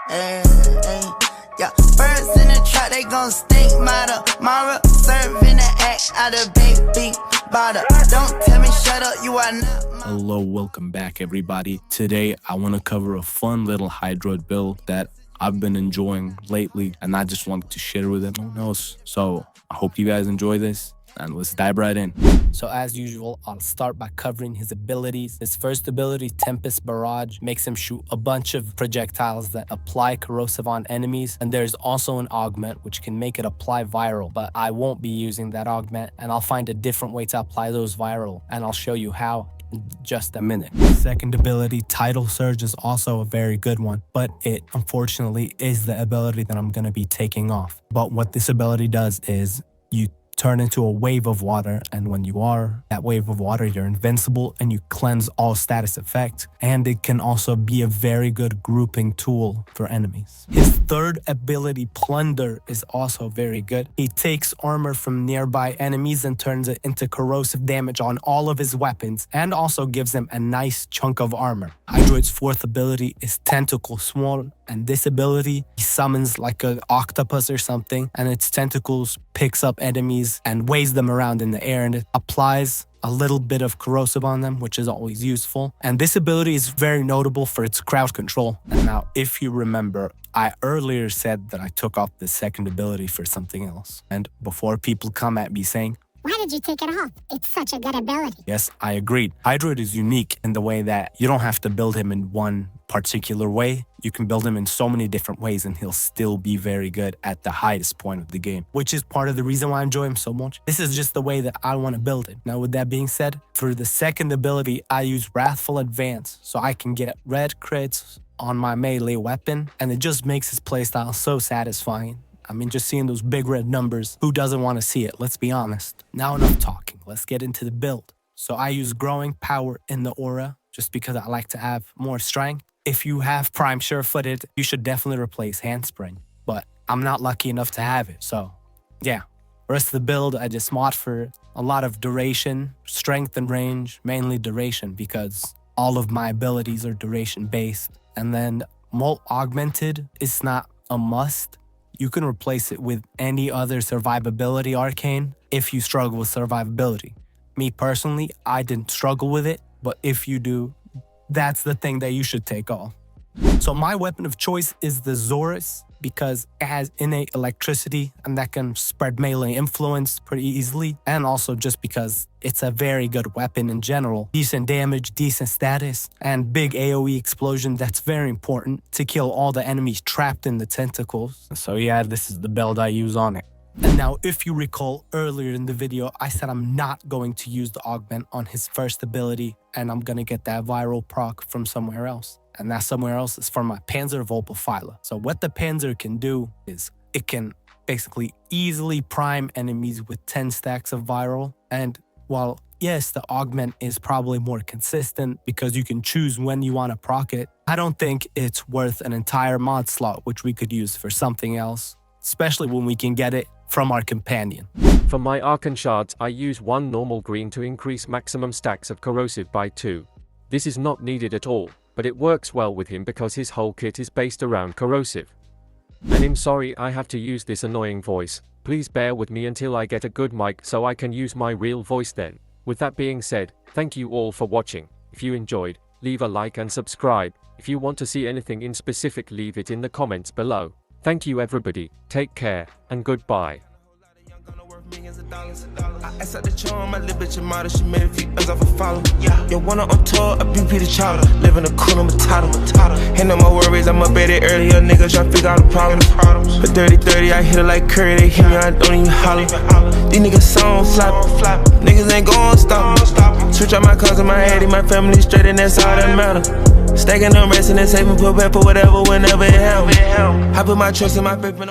Yeah, birds in the trap, they gon' stink. Mara, serving the act out of big bottle. Don't tell me shut up, you are not. Hello, welcome back everybody. Today I want to cover a fun little Hydroid build that I've been enjoying lately, and I just wanted to share with everyone else. So I hope you guys enjoy this, and let's dive right in. So as usual, I'll start by covering his abilities. His first ability, Tempest Barrage, makes him shoot a bunch of projectiles that apply corrosive on enemies, and there's also an augment which can make it apply viral, but I won't be using that augment, and I'll find a different way to apply those viral, and I'll show you how in just a minute. Second ability, Tidal Surge, is also a very good one, but it unfortunately is the ability that I'm going to be taking off. But what this ability does is you turn into a wave of water, and when you are that wave of water, you're invincible and you cleanse all status effects, and it can also be a very good grouping tool for enemies. His third ability, Plunder, is also very good. He takes armor from nearby enemies and turns it into corrosive damage on all of his weapons, and also gives them a nice chunk of armor. Hydroid's fourth ability is Tentacle Swarm, and this ability, he summons like an octopus or something, and its tentacles picks up enemies and waves them around in the air, and it applies a little bit of corrosive on them, which is always useful. And this ability is very notable for its crowd control. And now, if you remember, I earlier said that I took off the second ability for something else. And before people come at me saying, "Why did you take it off? It's such a good ability." Yes, I agreed. Hydroid is unique in the way that you don't have to build him in one particular way. You can build him in so many different ways and he'll still be very good at the highest point of the game, which is part of the reason why I enjoy him so much. This is just the way that I want to build him. Now, with that being said, for the second ability, I use Wrathful Advance so I can get red crits on my melee weapon, and it just makes his playstyle so satisfying. I mean, just seeing those big red numbers, who doesn't want to see it? Let's be honest. Now enough talking, let's get into the build. So I use Growing Power in the aura just because I like to have more strength. If you have Prime Sure-Footed, you should definitely replace Handspring, but I'm not lucky enough to have it, so yeah. Rest of the build, I just mod for a lot of duration, strength and range, mainly duration because all of my abilities are duration based. And then Molt Augmented is not a must. You can replace it with any other survivability arcane if you struggle with survivability. Me personally, I didn't struggle with it, but if you do, that's the thing that you should take off. So my weapon of choice is the Zorus because it has innate electricity and that can spread melee influence pretty easily, and also just because it's a very good weapon in general. Decent damage, decent status, and big AoE explosion that's very important to kill all the enemies trapped in the tentacles. So yeah, this is the build I use on it. And now, if you recall earlier in the video, I said I'm not going to use the augment on his first ability, and I'm gonna get that viral proc from somewhere else. And that somewhere else is from my Panzer Volpophyla. So what the Panzer can do is it can basically easily prime enemies with 10 stacks of viral. And while yes, the augment is probably more consistent because you can choose when you want to proc it, I don't think it's worth an entire mod slot, which we could use for something else, especially when we can get it from our companion. For my Archon shards, I use one normal green to increase maximum stacks of corrosive by 2. This is not needed at all, but it works well with him because his whole kit is based around corrosive. And I'm sorry I have to use this annoying voice. Please bear with me until I get a good mic so I can use my real voice then. With that being said, thank you all for watching. If you enjoyed, leave a like and subscribe. If you want to see anything in specific, leave it in the comments below. Thank you everybody, take care, and goodbye. I asked out the charm, my little bitch a model, she made a few M's off a follow. Yo, wanna on tour, a BP the chowder, live in a cool matata. Ain't no more worries, I'm up at it early, a nigga try to figure out the problems. For 30-30, I hit it like Curry, they hit me, I don't even holler. These niggas song flop, niggas ain't gon' stop me. Switch out my cars in my head, my family straight, and that's all that matter. Stacking them, resting and saving, put back for whatever, whenever it help. I put my trust in my faith and